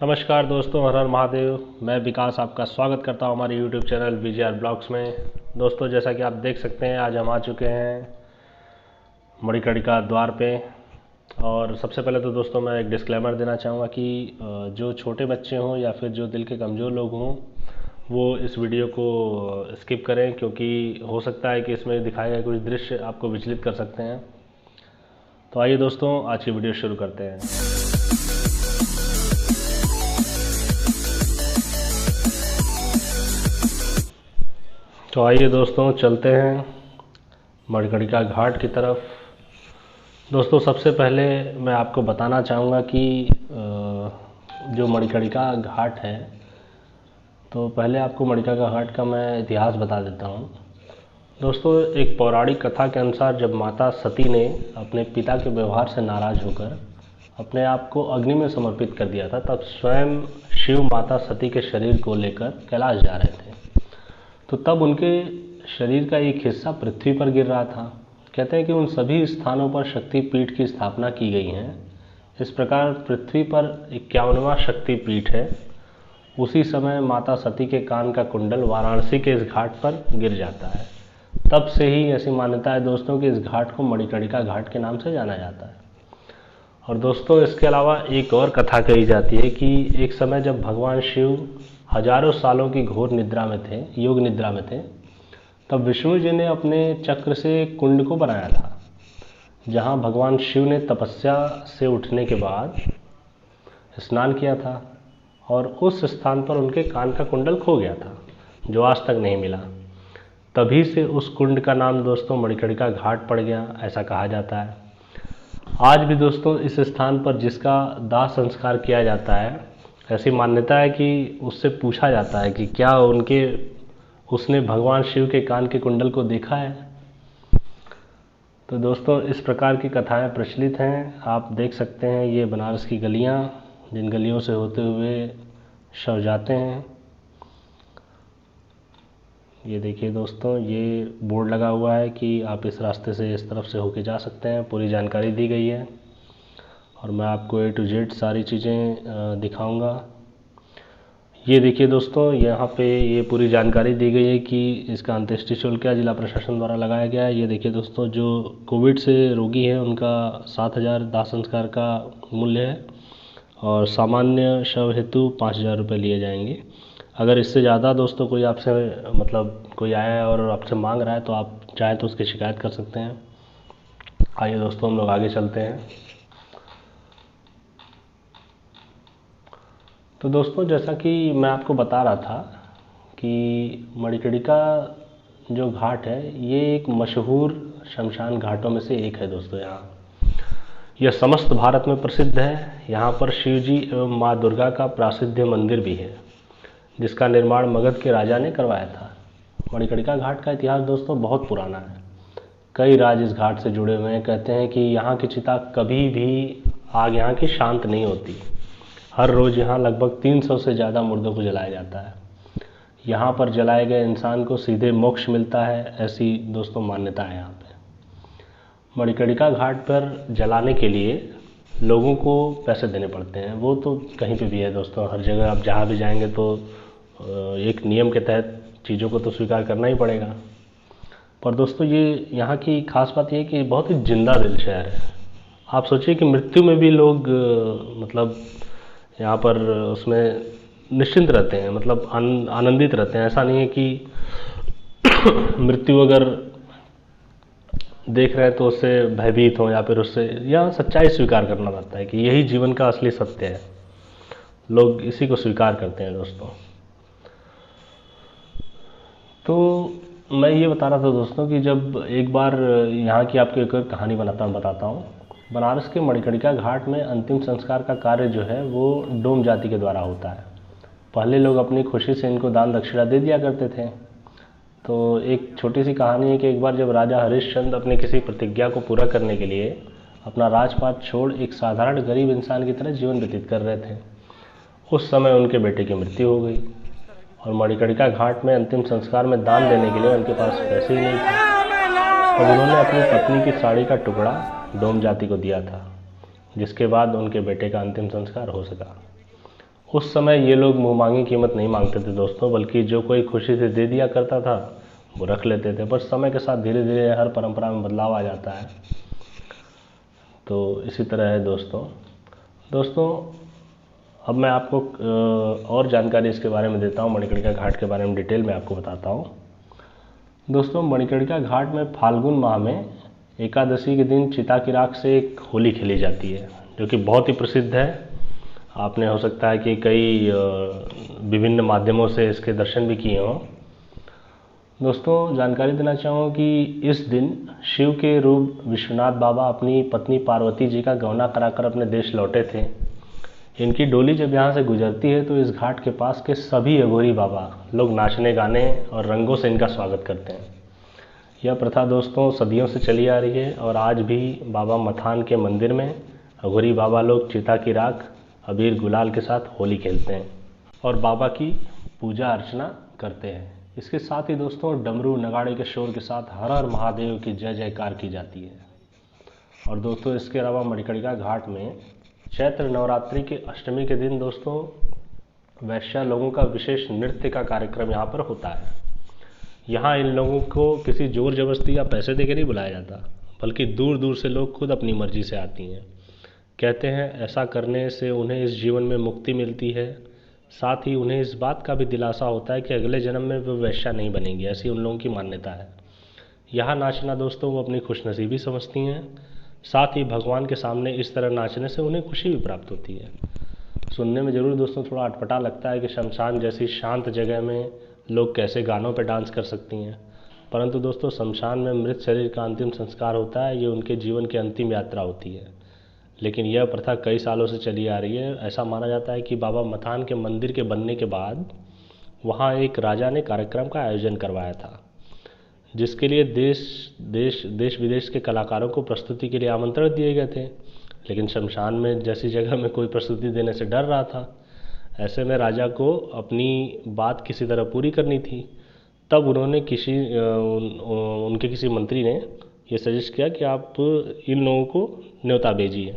नमस्कार दोस्तों, हर हर महादेव। मैं विकास आपका स्वागत करता हूं हमारे YouTube चैनल VGR ब्लॉग्स में। दोस्तों, जैसा कि आप देख सकते हैं, आज हम आ चुके हैं मणिकर्णिका द्वार पे। और सबसे पहले तो दोस्तों मैं एक डिस्क्लेमर देना चाहूँगा कि जो छोटे बच्चे हों या फिर जो दिल के कमज़ोर लोग हों वो इस वीडियो को स्किप करें, क्योंकि हो सकता है कि इसमें दिखाए गए कुछ दृश्य आपको विचलित कर सकते हैं। तो आइए दोस्तों, आज की वीडियो शुरू करते हैं। तो आइए दोस्तों, चलते हैं मणिकर्णिका घाट की तरफ। दोस्तों, सबसे पहले मैं आपको बताना चाहूँगा कि जो मणिकर्णिका घाट है, तो पहले आपको मणिकर्णिका घाट का मैं इतिहास बता देता हूँ। दोस्तों, एक पौराणिक कथा के अनुसार जब माता सती ने अपने पिता के व्यवहार से नाराज़ होकर अपने आप को अग्नि में समर्पित कर दिया था, तब स्वयं शिव माता सती के शरीर को लेकर कैलाश जा रहे थे। तो तब उनके शरीर का एक हिस्सा पृथ्वी पर गिर रहा था। कहते हैं कि उन सभी स्थानों पर शक्तिपीठ की स्थापना की गई है। इस प्रकार पृथ्वी पर 51वां शक्तिपीठ है। उसी समय माता सती के कान का कुंडल वाराणसी के इस घाट पर गिर जाता है। तब से ही ऐसी मान्यता है दोस्तों कि इस घाट को मणिकर्णिका घाट के नाम से जाना जाता है। और दोस्तों, इसके अलावा एक और कथा कही जाती है कि एक समय जब भगवान शिव हजारों सालों की घोर निद्रा में थे, योग निद्रा में थे, तब विष्णु जी ने अपने चक्र से कुंड को बनाया था, जहां भगवान शिव ने तपस्या से उठने के बाद स्नान किया था। और उस स्थान पर उनके कान का कुंडल खो गया था, जो आज तक नहीं मिला। तभी से उस कुंड का नाम दोस्तों मणिकर्णिका घाट पड़ गया, ऐसा कहा जाता है। आज भी दोस्तों इस स्थान पर जिसका दाह संस्कार किया जाता है, ऐसी मान्यता है कि उससे पूछा जाता है कि क्या उसने भगवान शिव के कान के कुंडल को देखा है। तो दोस्तों, इस प्रकार की कथाएं प्रचलित हैं। आप देख सकते हैं ये बनारस की गलियां, जिन गलियों से होते हुए शव जाते हैं। ये देखिए दोस्तों, ये बोर्ड लगा हुआ है कि आप इस रास्ते से इस तरफ से होके जा सकते हैं। पूरी जानकारी दी गई है और मैं आपको A to Z सारी चीज़ें दिखाऊंगा। ये देखिए दोस्तों, यहाँ पे ये पूरी जानकारी दी गई है कि इसका अंत्येष्टि शुल्क क्या जिला प्रशासन द्वारा लगाया गया है। ये देखिए दोस्तों, जो कोविड से रोगी है उनका 7,000 दाह संस्कार का मूल्य है और सामान्य शव हेतु 5,000 रुपये लिए जाएंगे। अगर इससे ज़्यादा दोस्तों कोई आपसे कोई आया है और आपसे मांग रहा है, तो आप चाहें तो उसकी शिकायत कर सकते हैं। आइए दोस्तों, हम लोग आगे चलते हैं। तो दोस्तों, जैसा कि मैं आपको बता रहा था कि मणिकर्णिका जो घाट है, ये एक मशहूर शमशान घाटों में से एक है दोस्तों। यह समस्त भारत में प्रसिद्ध है। यहाँ पर शिव जी एवं माँ दुर्गा का प्रसिद्ध मंदिर भी है, जिसका निर्माण मगध के राजा ने करवाया था। मणिकर्णिका घाट का इतिहास दोस्तों बहुत पुराना है। कई राज इस घाट से जुड़े हुए हैं। कहते हैं कि यहाँ की चिता कभी भी आग यहाँ की शांत नहीं होती। हर रोज़ यहाँ लगभग 300 से ज़्यादा मुर्दों को जलाया जाता है। यहाँ पर जलाए गए इंसान को सीधे मोक्ष मिलता है, ऐसी दोस्तों मान्यता है यहाँ पे। मणिकर्णिका घाट पर जलाने के लिए लोगों को पैसे देने पड़ते हैं। वो तो कहीं पे भी है दोस्तों, हर जगह आप जहाँ भी जाएंगे तो एक नियम के तहत चीज़ों को तो स्वीकार करना ही पड़ेगा। पर दोस्तों, ये यहाँ की खास बात ये है कि बहुत ही जिंदा दिल शहर है। आप सोचिए कि मृत्यु में भी लोग मतलब यहाँ पर उसमें निश्चिंत रहते हैं, मतलब आनंदित रहते हैं। ऐसा नहीं है कि मृत्यु अगर देख रहे हैं तो उससे भयभीत हो या फिर उससे, या सच्चाई स्वीकार करना पड़ता है कि यही जीवन का असली सत्य है। लोग इसी को स्वीकार करते हैं दोस्तों। तो मैं ये बता रहा था दोस्तों कि जब एक बार यहाँ की आपको एक कहानी बताता हूँ। बनारस के मणिकर्णिका घाट में अंतिम संस्कार का कार्य जो है वो डोम जाति के द्वारा होता है। पहले लोग अपनी खुशी से इनको दान दक्षिणा दे दिया करते थे। तो एक छोटी सी कहानी है कि एक बार जब राजा हरिश्चंद्र अपने किसी प्रतिज्ञा को पूरा करने के लिए अपना राजपाट छोड़ एक साधारण गरीब इंसान की तरह जीवन व्यतीत कर रहे थे, उस समय उनके बेटे की मृत्यु हो गई और मणिकर्णिका घाट में अंतिम संस्कार में दान देने के लिए उनके पास पैसे ही नहीं थे। तब उन्होंने अपनी पत्नी की साड़ी का टुकड़ा डोम जाति को दिया था, जिसके बाद उनके बेटे का अंतिम संस्कार हो सका। उस समय ये लोग मुँह मांगी कीमत नहीं मांगते थे दोस्तों, बल्कि जो कोई खुशी से दे दिया करता था वो रख लेते थे। पर समय के साथ धीरे धीरे हर परंपरा में बदलाव आ जाता है। तो इसी तरह है दोस्तों अब मैं आपको और जानकारी इसके बारे में देता हूँ, मणिकर्णिका घाट के बारे में डिटेल में आपको बताता हूँ। दोस्तों मणिकर्णिका घाट में फाल्गुन माह में एकादशी के दिन चिता की राख से एक होली खेली जाती है, जो कि बहुत ही प्रसिद्ध है। आपने हो सकता है कि कई विभिन्न माध्यमों से इसके दर्शन भी किए हों। दोस्तों जानकारी देना चाहूँ कि इस दिन शिव के रूप विश्वनाथ बाबा अपनी पत्नी पार्वती जी का गौना कराकर अपने देश लौटे थे। इनकी डोली जब यहाँ से गुजरती है तो इस घाट के पास के सभी अघोरी बाबा लोग नाचने गाने और रंगों से इनका स्वागत करते हैं। यह प्रथा दोस्तों सदियों से चली आ रही है और आज भी बाबा मथान के मंदिर में अघोरी बाबा लोग चिता की राख, अबीर गुलाल के साथ होली खेलते हैं और बाबा की पूजा अर्चना करते हैं। इसके साथ ही दोस्तों डमरू नगाड़े के शोर के साथ हर हर महादेव की जय जयकार की जाती है। और दोस्तों इसके अलावा मणिकर्णिका घाट में चैत्र नवरात्रि के अष्टमी के दिन दोस्तों वैश्या लोगों का विशेष नृत्य का कार्यक्रम यहाँ पर होता है। यहाँ इन लोगों को किसी जोर जबरदस्ती या पैसे देकर नहीं बुलाया जाता, बल्कि दूर दूर से लोग खुद अपनी मर्जी से आती हैं। कहते हैं ऐसा करने से उन्हें इस जीवन में मुक्ति मिलती है, साथ ही उन्हें इस बात का भी दिलासा होता है कि अगले जन्म में वो वैश्या नहीं बनेंगी, ऐसी उन लोगों की मान्यता है। यहाँ नाचना दोस्तों वो अपनी खुशनसीबी समझती हैं, साथ ही भगवान के सामने इस तरह नाचने से उन्हें खुशी भी प्राप्त होती है। सुनने में ज़रूर दोस्तों थोड़ा अटपटा लगता है कि शमशान जैसी शांत जगह में लोग कैसे गानों पर डांस कर सकती हैं, परंतु दोस्तों शमशान में मृत शरीर का अंतिम संस्कार होता है, ये उनके जीवन की अंतिम यात्रा होती है। लेकिन यह प्रथा कई सालों से चली आ रही है। ऐसा माना जाता है कि बाबा मथान के मंदिर के बनने के बाद वहाँ एक राजा ने कार्यक्रम का आयोजन करवाया था, जिसके लिए देश विदेश के कलाकारों को प्रस्तुति के लिए आमंत्रण दिए गए थे। लेकिन शमशान में जैसी जगह में कोई प्रस्तुति देने से डर रहा था। ऐसे में राजा को अपनी बात किसी तरह पूरी करनी थी। तब उन्होंने उनके किसी मंत्री ने ये सजेस्ट किया कि आप इन लोगों को न्योता भेजिए।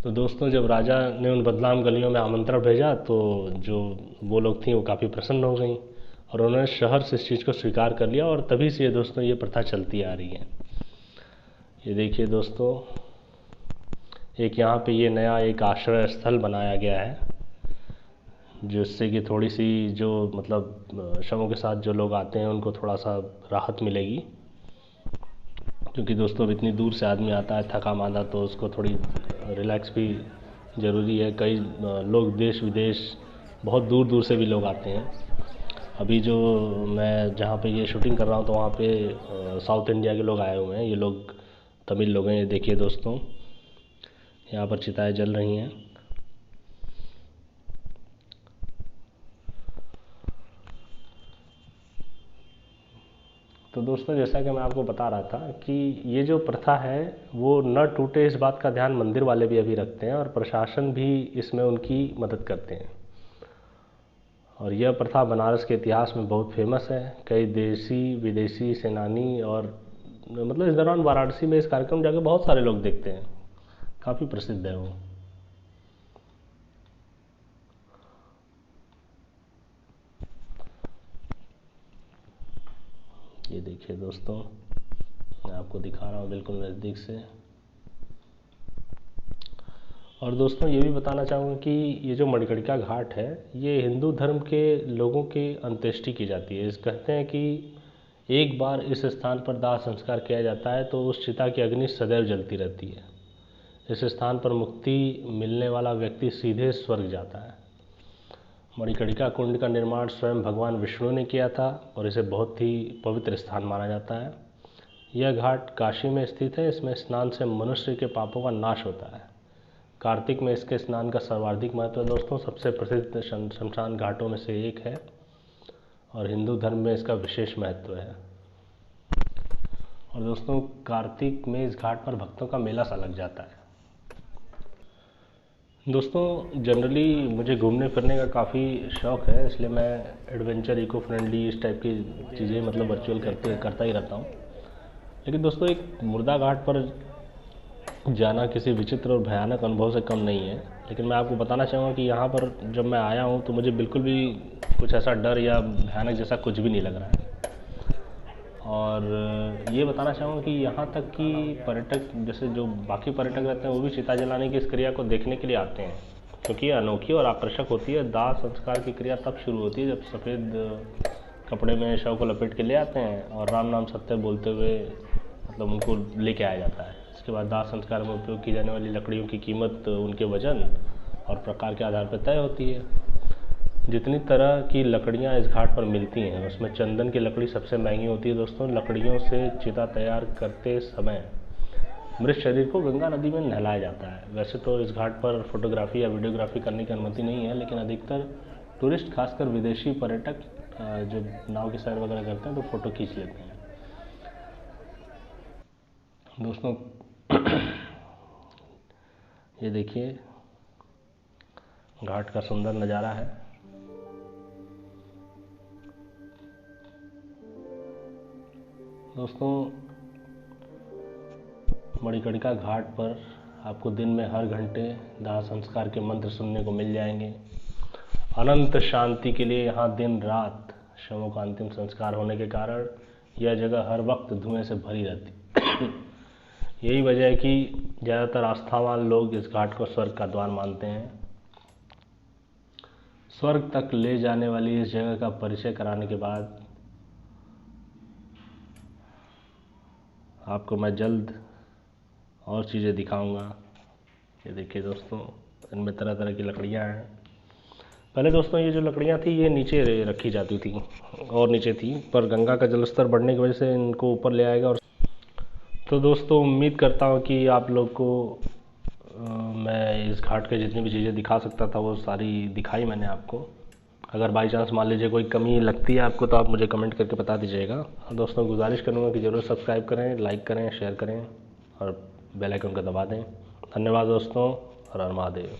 तो दोस्तों जब राजा ने उन बदनाम गलियों में आमंत्रण भेजा तो जो वो लोग थी वो काफ़ी प्रसन्न हो गई और उन्होंने शहर से इस चीज़ को स्वीकार कर लिया और तभी से ये दोस्तों ये प्रथा चलती आ रही है। ये देखिए दोस्तों एक यहाँ पे ये नया एक आश्रय स्थल बनाया गया है, जिससे कि थोड़ी सी जो मतलब शवों के साथ जो लोग आते हैं उनको थोड़ा सा राहत मिलेगी, क्योंकि दोस्तों अब इतनी दूर से आदमी आता है थका मांदा, तो उसको थोड़ी रिलैक्स भी ज़रूरी है। कई लोग देश विदेश बहुत दूर दूर से भी लोग आते हैं। अभी जो मैं जहाँ पे ये शूटिंग कर रहा हूँ तो वहाँ पे साउथ इंडिया के लोग आए हुए हैं, ये लोग तमिल लोग हैं। ये देखिए दोस्तों यहाँ पर चिताएं जल रही हैं। तो दोस्तों जैसा कि मैं आपको बता रहा था कि ये जो प्रथा है वो न टूटे इस बात का ध्यान मंदिर वाले भी अभी रखते हैं और प्रशासन भी इसमें उनकी मदद करते हैं। और यह प्रथा बनारस के इतिहास में बहुत फेमस है। कई देशी विदेशी सेनानी और मतलब इस दौरान वाराणसी में इस कार्यक्रम जाके बहुत सारे लोग देखते हैं, काफ़ी प्रसिद्ध है वो। ये देखिए दोस्तों मैं आपको दिखा रहा हूँ बिल्कुल नज़दीक से। और दोस्तों ये भी बताना चाहूँगा कि ये जो मणिकर्णिका घाट है ये हिंदू धर्म के लोगों की अंत्येष्टि की जाती है। इस कहते हैं कि एक बार इस स्थान पर दाह संस्कार किया जाता है तो उस चिता की अग्नि सदैव जलती रहती है। इस स्थान पर मुक्ति मिलने वाला व्यक्ति सीधे स्वर्ग जाता है। मणिकर्णिका कुंड का निर्माण स्वयं भगवान विष्णु ने किया था और इसे बहुत ही पवित्र स्थान माना जाता है। यह घाट काशी में स्थित है। इसमें स्नान से मनुष्य के पापों का नाश होता है। कार्तिक में इसके स्नान का सर्वाधिक महत्व है दोस्तों। सबसे प्रसिद्ध शमशान घाटों में से एक है और हिंदू धर्म में इसका विशेष महत्व है। और दोस्तों कार्तिक में इस घाट पर भक्तों का मेला सा लग जाता है। दोस्तों जनरली मुझे घूमने फिरने का काफ़ी शौक़ है, इसलिए मैं एडवेंचर इको फ्रेंडली इस टाइप की चीज़ें मतलब वर्चुअल करता ही रहता हूँ। लेकिन दोस्तों एक मुर्दा घाट पर जाना किसी विचित्र और भयानक अनुभव से कम नहीं है। लेकिन मैं आपको बताना चाहूँगा कि यहाँ पर जब मैं आया हूँ तो मुझे बिल्कुल भी कुछ ऐसा डर या भयानक जैसा कुछ भी नहीं लग रहा है। और ये बताना चाहूँगा कि यहाँ तक कि पर्यटक जैसे जो बाकी पर्यटक रहते हैं वो भी चिता जलाने की इस क्रिया को देखने के लिए आते हैं, क्योंकि ये अनोखी और आकर्षक होती है। दाह संस्कार की क्रिया तब शुरू होती है जब सफ़ेद कपड़े में शव को लपेट के ले आते हैं और राम नाम सत्य बोलते हुए मतलब उनको लेके आया जाता है। इसके बाद दाह संस्कार में उपयोग की जाने वाली लकड़ियों की कीमत उनके वजन और प्रकार के आधार पर तय होती है। जितनी तरह की लकड़ियाँ इस घाट पर मिलती हैं उसमें चंदन की लकड़ी सबसे महंगी होती है। दोस्तों, लकड़ियों से चिता तैयार करते समय मृत शरीर को गंगा नदी में नहलाया जाता है। वैसे तो इस घाट पर फोटोग्राफी या वीडियोग्राफी करने की अनुमति नहीं है, लेकिन अधिकतर टूरिस्ट खासकर विदेशी पर्यटक जब नाव की सैर वगैरह करते हैं तो फ़ोटो खींच लेते हैं। दोस्तों ये देखिए घाट का सुंदर नज़ारा है। दोस्तों, मणिकर्णिका घाट पर आपको दिन में हर घंटे दाह संस्कार के मंत्र सुनने को मिल जाएंगे। अनंत शांति के लिए यहाँ दिन रात शवों का अंतिम संस्कार होने के कारण यह जगह हर वक्त धुएं से भरी रहती यही वजह है कि ज़्यादातर आस्थावान लोग इस घाट को स्वर्ग का द्वार मानते हैं। स्वर्ग तक ले जाने वाली इस जगह का परिचय कराने के बाद आपको मैं जल्द और चीज़ें दिखाऊंगा। ये देखिए दोस्तों, इनमें तरह तरह की लकड़ियाँ हैं। पहले दोस्तों ये जो लकड़ियाँ थी ये नीचे रखी जाती थी और नीचे थी, पर गंगा का जलस्तर बढ़ने की वजह से इनको ऊपर ले आएगा। और तो दोस्तों उम्मीद करता हूँ कि आप लोग को मैं इस घाट के जितनी भी चीज़ें दिखा सकता था वो सारी दिखाई मैंने आपको। अगर बाई चांस मान लीजिए कोई कमी लगती है आपको तो आप मुझे कमेंट करके बता दीजिएगा। दोस्तों गुजारिश करूँगा कि ज़रूर सब्सक्राइब करें, लाइक करें, शेयर करें और बेल आइकन को दबा दें। धन्यवाद दोस्तों, हर हर महादेव।